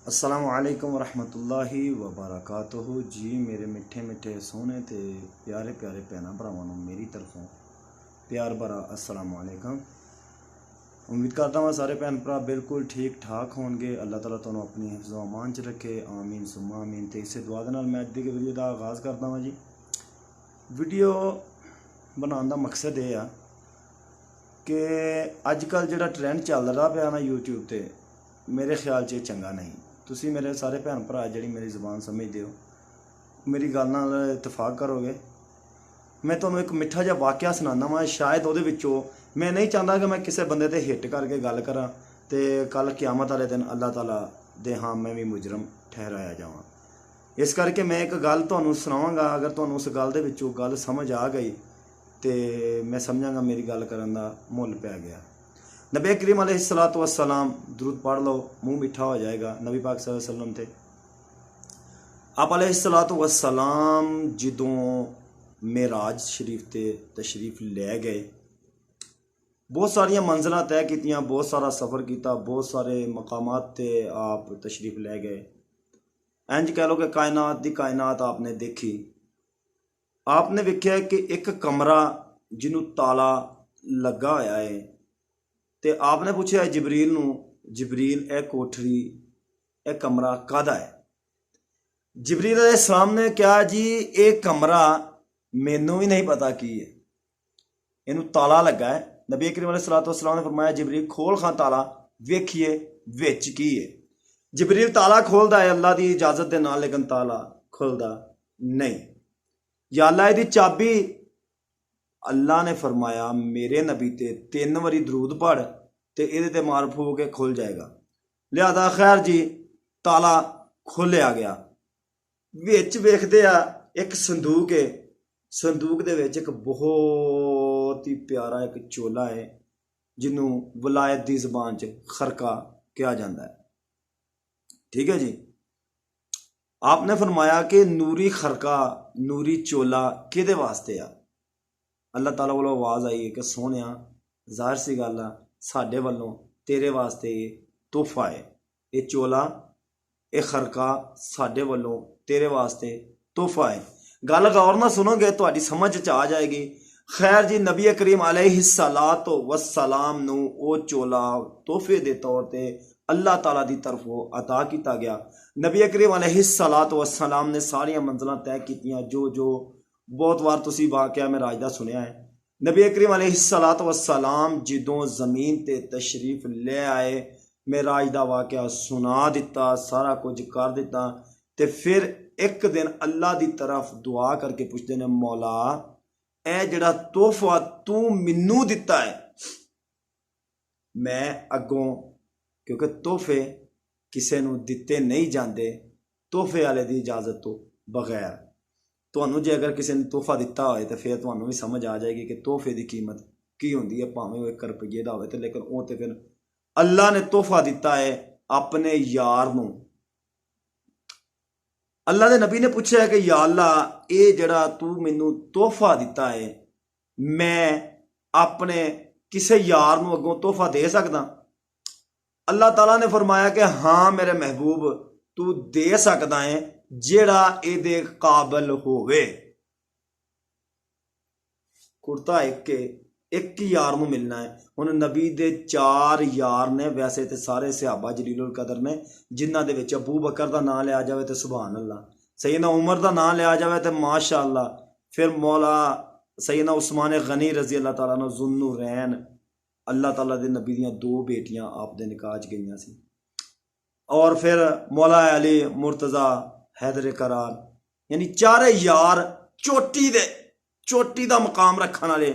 अस्सलामु अलैकुम वरहमतुल्लाहि वबरकातुहू जी। मेरे मिठे मिठे सोहने ते प्यारे प्यारे भैन भरावां नूं मेरी तरफों प्यार भरा अस्सलामु अलैकुम। उम्मीद करता हूँ सारे भैन भरा बिल्कुल ठीक ठाक होंगे। अल्लाह ताला तुहानूं अपनी हिफ्ज़ो अमान च रखे, आमीन सुम्मा आमीन। तो इस दुआ दे नाल मैं अज दी वीडियो का आगाज़ करता हूँ जी। वीडियो बनाने का मकसद ये आ कि अजकल जिहड़ा ट्रेंड चल रहा पाया ना यूट्यूब ते, मेरे ख्याल च चंगा नहीं। तुसी मेरे सारे भैन भरा जिहड़ी मेरी ज़बान समझदे हो, मेरी गल नाल इतफाक करोगे। मैं तुहानूं एक मिठा जिहा वाक़या सुनाना वा, शायद उहदे विचों मैं नहीं चाहता कि मैं किसी बंदे ते हिट करके गल करां ते कल क़यामत वाले दिन अल्लाह ताला दे हाँ मैं भी मुजरम ठहराया जावां। इस करके मैं एक गल तुहानूं सुनावांगा। अगर तुहानूं उस गल दे विचों गल समझ आ गई तो मैं समझांगा मेरी गल करन दा मुल पै गया। नबी करीम अलैहिस्सलातु वस्सलाम, दुरूद पढ़ लो, मुँह मीठा हो जाएगा। नबी पाक सल्लल्लाहु अलैहि वसल्लम थे। आप अलैहिस्सलातु वस्सलाम जदों मेराज शरीफ ते तशरीफ ले गए, बहुत सारिया मंजिलां तय कीतियां, बहुत सारा सफ़र किया, बहुत सारे मकामात ते आप तशरीफ ले गए। इंज कह लो कि कायनात दी कायनात आपने देखी। आपने वेख्या कि एक कमरा जिन्हों ताला लगा होया है, ते आपने पूछा जबरील नूं, जबरील ए कोठरी ए कमरा कादा है? जबरील अलैहिस्सलाम ने कहा जी ये कमरा मैनू भी नहीं पता की है, इनू ताला लगा है। नबी करीम अलैहिस्सलातु वस्सलाम ने फरमाया जबरील खोल खां ताला, वेखिए विच की है। जबरील ताला खोलदा है अल्लाह की इजाजत के नाल, लेकिन ताला खुलदा नहीं। या अल्लाह दी चाबी, अल्लाह ने फरमाया मेरे नबी ते 3 वारी दरूद पढ़ ते इहदे ते मार फूक के खुल जाएगा। लिहाजा खैर जी ताला खोलिया गया। विच वेखदे आ एक संदूक है, संदूक दे विच एक बहुत ही प्यारा एक चोला है जिन्हों वलायत दी ज़बान च खरका कहा जाता है। ठीक है जी। आपने फरमाया कि नूरी खरका नूरी चोला किहदे वास्ते आ? अल्लाह ताला वालों आवाज़ आई है कि सोहणिया ज़ाहिर सी गल आ साडे वल्लों तेरे वास्ते ये तोहफा है, ये चोला ये खरका साडे वल्लों तेरे वास्ते तोहफा है। गल गौर ना सुनोगे तुहाडी समझ च आ जाएगी। खैर जी नबी करीम अलैहिस्सलातु वस्सलाम नूं ओ चोला तोहफे दे तौर ते अल्लाह ताला दी तरफों अता किया गया। नबी करीम अलैहिस्सलातु वस्सलाम ने सारिया मंजिलां तय कीतियां, जो बहुत बार तुसी वाक़या में राज दा सुनिया है। नबी करीम अलैहिस्सलातु वस्सलाम जदों ज़मीन ते तशरीफ ले आए, मेराज दा वाक़या सुना दिता, सारा कुछ कर दिता। ते फिर एक दिन अल्लाह दी तरफ दुआ करके पुछते ने मौला ए जिहड़ा तोहफा तू मैनू दिता है, मैं अगों, क्योंकि तोहफे किसी नूं दिते नहीं जाते तोहफे वाले दी इजाजत तो बगैर। तुहानूं जे अगर किसी ने तोहफा दिता होए तो फिर तुहानूं भी समझ आ जाएगी कि तोहफे की कीमत की होंदी है, भावें वो 1 रुपये का होए। लेकिन वो तो फिर अल्लाह ने तोहफा दिता है अपने यार नूं। अल्लाह के नबी ने पूछा है कि या अल्लाह ये जड़ा तू मैनू तोहफा दिता है, मैं अपने किसी यार नूं अगों तोहफा दे सकदा? अल्लाह ताला ने फरमाया कि हाँ मेरे महबूब तू दे सकदा है जेड़ा इहदे काबिल होवे। कुर्ता एक ही यार नूं मिलना है। हुण नबी दे 4 यार ने, वैसे तो सारे सहाबा जलीलुल कदर ने, जिन्हां दे विच अबू बकर दा नाम लिया जाए तो सुभान अल्लाह, सैयदना उमर दा नाम लिया जाए तो माशा अल्लाह, फिर मौला सैयदना उस्मान गनी रजी अल्लाह ताला अन्हु ज़ुन्नुरैन, अल्लाह ताला दे नबी दियां 2 बेटियां आप दे निकाह च गईयां सी, और फिर मौला अली मुर्तज़ा हैदर करार, यानी 4 यार चोटी दा मकाम रखने वाले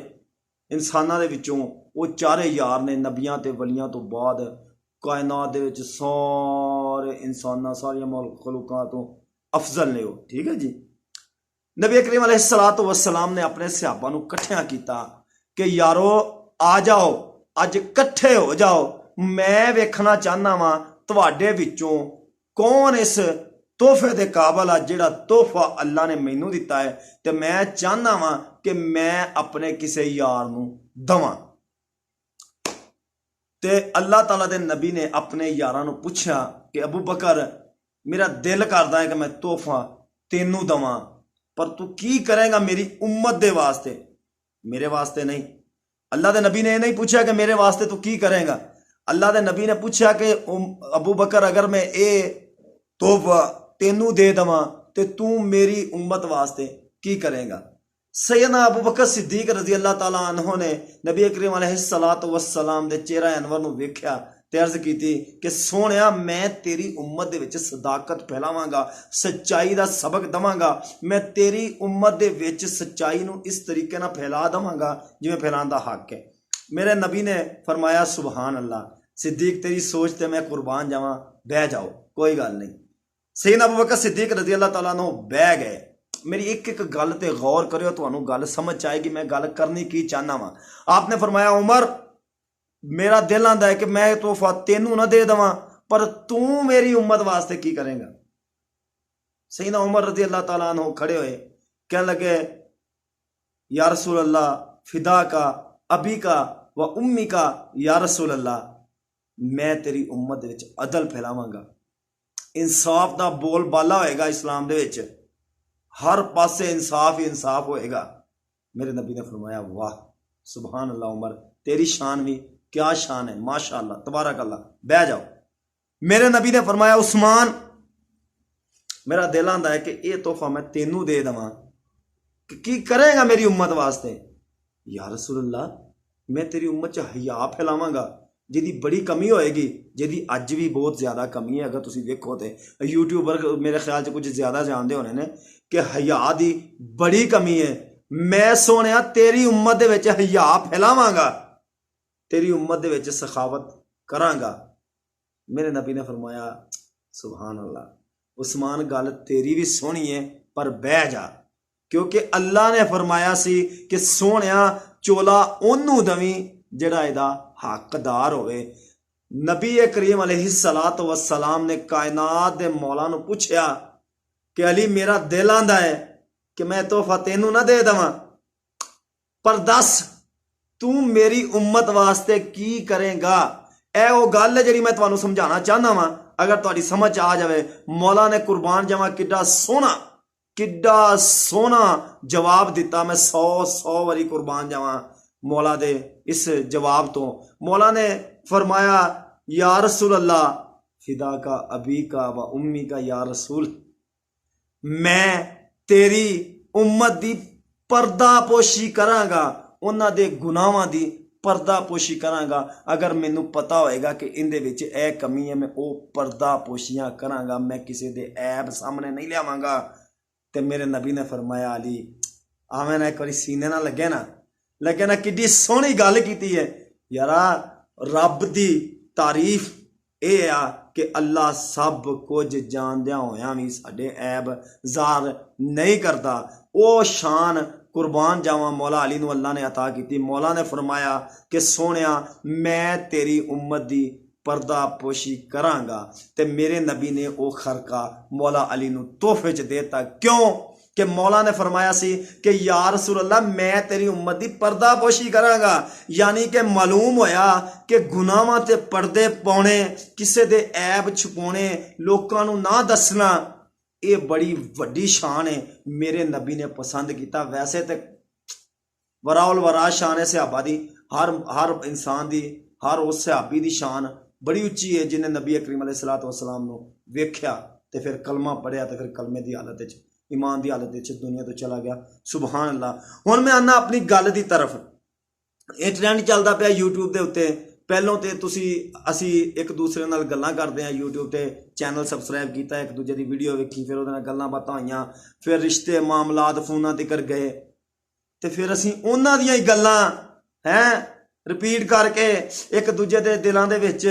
इंसानां दे विचों वो 4 यार ने। नबियां ते वलियां तो बाद कायनात दे विच सारे इंसानां सारियां मखलूकां तो अफजल ने वो। ठीक है जी। नबी करीम अलैहिस्सलातु वस्सलाम ने अपने सहाबा नूं कट्ठियां कीता कि यारो आ जाओ, अज कट्ठे हो जाओ, मैं वेखना चाहना वा तुहाडे विचों कौन इस तोहफे दे काबल आ जिहड़ा तोहफा अल्लाह ने मैनू दिता है, ते मैं चाहना वा कि मैं अपने किसी यार नूं दवां। ते अल्लाह ताला दे नबी ने अपने यारां नूं पुछया कि अबू बकर मेरा दिल करदा है कि मैं तोहफा तेनू दवां, पर तू की करेगा मेरी उम्मत दे वास्ते, मेरे वास्ते नहीं। अल्लाह दे नबी ने नहीं पूछा कि मेरे वास्ते तू की करेगा। अल्लाह दे नबी ने पूछा कि अबू बकर अगर मैं ये तोहफा तेनू दे दवां ते तू मेरी उम्मत वास्ते की करेगा। सैयदना अबू बकर सिद्दीक रजी अल्लाह ताला अन्हो ने नबी करीम अलैहिस्सलातु वस्सलाम दे चेहरा अनवर नूं वेख्या ते अर्ज कीती कि सोहणिया मैं तेरी उम्मत दे विच सदाकत फैलावांगा, सच्चाई दा सबक दवांगा। मैं तेरी उम्मत दे विच सच्चाई नूं इस तरीके नाल फैला दवांगा जिवें फैलाण दा हक है। मेरे नबी ने फरमाया सुबहान अल्लाह, सिद्दीक तेरी सोच ते मैं कुर्बान जावां, बह जाओ कोई गल नहीं। सैयदना अबू बकर सिद्दीक रजी अल्लाह ताला अन्हु बह गए। मेरी एक एक गल ते गौर करियो, तुहानू गल समझ आएगी मैं गल करनी की चाहना वा। आपने फरमाया उमर मेरा दिल आंदा है कि मैं तोहफा तेनू ना दे देवां, पर तू मेरी उम्मत वास्ते की करेगा। सैयदना उमर रजी अल्लाह ताला अन्हु खड़े होए, कहने लगे या रसूल अल्लाह फिदा का अबी का व उम्मी का, या रसूल अल्लाह मैं तेरी उम्मत विच अदल फैलावांगा, इंसाफ दा बोल बाला होएगा इस्लाम दे विच, हर पासे इंसाफ ही इंसाफ होएगा। मेरे नबी ने फरमाया वाह सुबहान अल्लाह उमर, तेरी शान भी क्या शान है, माशाअल्लाह तबारक अल्लाह, बह जाओ। मेरे नबी ने फरमाया उस्मान मेरा दिल आंदा है कि यह तोहफा मैं तेनू दे देवां, की करेगा मेरी उम्मत वास्ते। या रसूल अल्लाह मैं तेरी उम्मत च हया फैलावांगा जिहदी बड़ी कमी होएगी, जिहदी अज भी बहुत ज़्यादा कमी है। अगर तुसीं वेखो तो यूट्यूबर मेरे ख्याल च कुछ ज़्यादा जानते होने ने कि हया दी बड़ी कमी है। मैं सोहणिया तेरी उम्मत दे विच हया फैलावांगा, तेरी उम्मत दे विच सखावत करांगा। मेरे नबी ने फरमाया सुभान अल्लाह उस्मान गल तेरी भी सोहनी है, पर बह जा, क्योंकि अल्लाह ने फरमाया सी कि सोहणिया चोला ओनू दवी जिहड़ा इहदा हकदार होवे। नबी करीम अलैहिस्सलातु वस्सलाम ने कायनात दे मौला नूं पुछया कि अली मेरा दिल आंदा है कि मैं तोहफा तेनू ना दे देवां, पर दस तू मेरी उम्मत वास्ते की करेगा। ए वो गल है जिहड़ी मैं तुहानूं समझाना चाहना वां, अगर तुहाडी समझ आ जावे। मौला ने कुर्बान जावां किड्डा सोहना जवाब दिता। मैं 100 वारी कुर्बान जावां मौला दे इस जवाब तो। मौला ने फरमाया या रसूल अल्लाह फिदा का अबी का व उम्मी का, या रसूल मैं तेरी उम्मत दी पर्दापोशी करांगा, उन्हां दे गुनाहां दी पर्दापोशी करांगा। अगर मैनू पता होएगा कि इंदे विच ए कमी है, मैं वो पर्दापोशियां करांगा, मैं किसी दे ऐब सामने नहीं लियावांगा। ते मेरे नबी ने फरमाया अली आवें ना एक बारी सीने ना लगे ना किड्डी सोहनी गल कीती है यारा। रब दी तारीफ ये आ कि अल्लाह सब कुछ जानदियां होयां भी साडे ऐब ज़ाहिर नहीं करता। वो शान कुर्बान जावां मौला अली नूं अल्लाह ने अता की। मौला ने फरमाया कि सोहणिया मैं तेरी उम्मत दी पर्दापोशी करांगा। ते मेरे नबी ने वो खरका मौला अली नूं तोहफे च देता। क्यों कि मौला ने फरमाया सी कि या रसूल अल्लाह मैं तेरी उम्मत दी पर्दापोशी करांगा, यानी कि मालूम होया कि गुनाहां ते पर्दे पाउणे, किसे दे ऐब छुपाउणे, लोकां नूं ना दसना, ये बड़ी वड्डी शान है। मेरे नबी ने पसंद किया। वैसे तो वराउल वरा शान है सहाबा दी, हर इंसान दी, हर उस सहाबी दी शान बड़ी उच्ची है जिन्हें नबी करीम अलैहिस्सलातु वस्सलाम नूं वेख्या ते फिर कलमा पढ़िया ते फिर कलमे दी हालत विच, ईमान दी हालत विच दुनिया तो चला गया। सुबहान अल्लाह। हुण मैं आना अपनी गल दी तरफ। ये ट्रेंड चलदा पिया यूट्यूब दे उत्ते। पहलों तो असी एक दूसरे नाल गल्लां करदे हां, यूट्यूब ते चैनल सबसक्राइब किया, एक दूजे की वीडियो वेखी, फिर उहदे नाल गल्लां बातां होईयां, फिर रिश्ते मामलात फोनां तिकर गए, तो फिर असी उन्हां दियां ही गल्लां रिपीट करके एक दूजे के दिलों के विच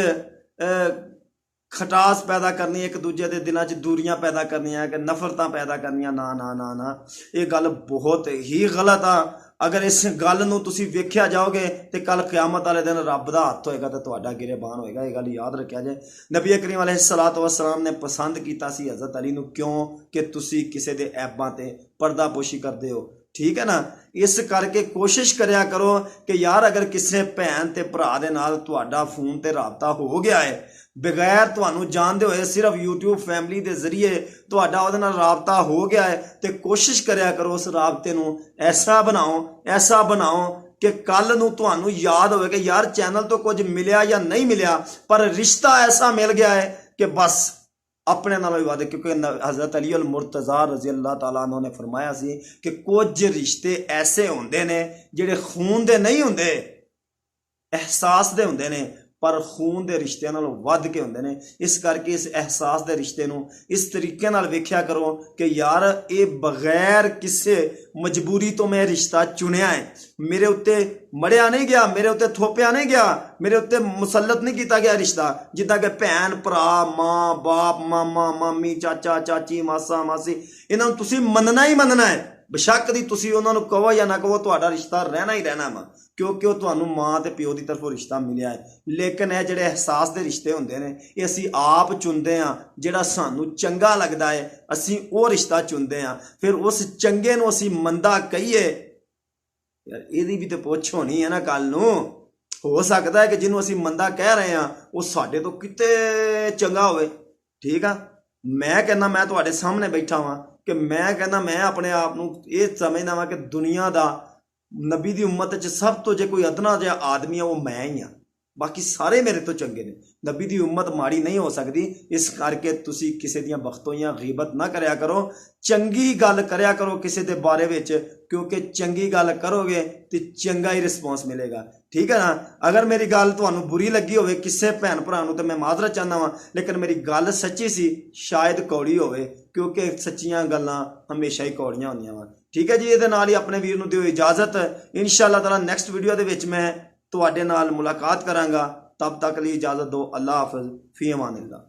खटास पैदा करनी, एक दूजे के दिलों च दूरियां पैदा करनियां, कि नफरतां पैदा करनियां। ना ना ना ना, ये गल बहुत ही गलत आ। अगर इस गल नूं तुसीं वेख्या जाओगे तो कल क़यामत वाले दिन रब दा हत्थ होएगा तो तुहाडा गिरेबान होएगा। ये गल याद रखिया जाए। नबी करीम अलैहिस्सलातु वस्सलाम ने पसंद किया सी हज़रत अली नूं, क्यों कि तुसीं किसी दे ऐबां ते पर्दापोशी करदे हो, ठीक है ना। इस करके कोशिश करिया करो कि यार अगर किसी भैन ते भरा दे नाल तुहाडा फोन ते राबता हो गया है बगैर तुहानू जानदे होए सिर्फ यूट्यूब फैमिली के जरिए तुहाडा उहदे नाल राबता हो गया है तो कोशिश करिया करो उस राबते नू ऐसा बनाओ कि कल नू तुहानू याद होवे कि यार चैनल तो कुछ मिलिया या नहीं मिलिया पर रिश्ता ऐसा मिल गया है कि बस अपने नालों भी वादे। क्योंकि हज़रत अली अल मुर्तज़ा रज़ी अल्लाह तआला अन्हु ने फरमाया सी कि कुछ रिश्ते ऐसे होंदे ने जिहड़े खून दे नहीं होंदे, एहसास दे होंदे ने पर खून दे रिश्तिਆਂ नालों वध के होंदे ने। इस करके इस एहसास दे रिश्ते नूं इस तरीके नाल वेख्या करो कि यार ये बगैर किसी मजबूरी तो मैं रिश्ता चुनिया है, मेरे उत्ते मड़िया नहीं गया, मेरे उत्ते थोपिया नहीं गया, मेरे उत्ते मुसलत नहीं किया गया रिश्ता। जिद्दां कि भैन भरा माँ बाप मामा मामी चाचा चाची मासा मासी इन्हां नूं तुसीं मनना ही मनना है। बेशक दी तुसीं उन्हां नूं कहो या ना कहो तुहाडा रिश्ता रहना ही रहना वा क्योंकि वो तुहानू माँ ते प्यो की तरफों रिश्ता मिलिया है। लेकिन ये जिहड़े एहसास के रिश्ते होंदे ने ये असीं आप चुनते हाँ, जिहड़ा सानू चंगा लगदा है असीं वो रिश्ता चुनते हाँ। फिर उस चंगे नूं असीं मंदा कहीए यार इहदी भी तो पुछ होनी है ना। कल नूं हो सकता है कि जिन्हों असीं मंदा कह रहे हैं वो साडे तो किते चंगा होवे। ठीक है, मैं कहना मैं तुहाडे सामने बैठा वां कि मैं कहना मैं अपने आप नूं ये समझदा वां कि दुनिया दा नबी दी उम्मत च सब तो जे कोई अदना जिहा आदमी है वो मैं ही हाँ, बाकी सारे मेरे तो चंगे ने। नबी दी उम्मत माड़ी नहीं हो सकती। इस करके तुसी किसी दियां बख्तोइयां गीबत ना करया करो, चंगी गल करया करो किसी दे बारे विच, क्योंकि चंगी गल करोगे तो चंगा ही रिस्पॉन्स मिलेगा। ठीक है ना। अगर मेरी गल तुहानू बुरी लगी होवे किसी भैन भरा नूं तो मैं माजरत चाहना वा, लेकिन मेरी गल सच्ची सी शायद कौड़ी होवे क्योंकि सच्चियां गल्लां हमेशा ही कौड़ियां होंदियां वा। ठीक है जी, ये नाल ही अपने वीर नूं दिओ इजाजत। इंशाअल्लाह ताला नैक्सट वीडियो दे विच मैं तुहाडे नाल मुलाकात करांगा। तब तक लिए इजाजत दो। अल्लाह हाफिज़, फी अमानिल्लाह।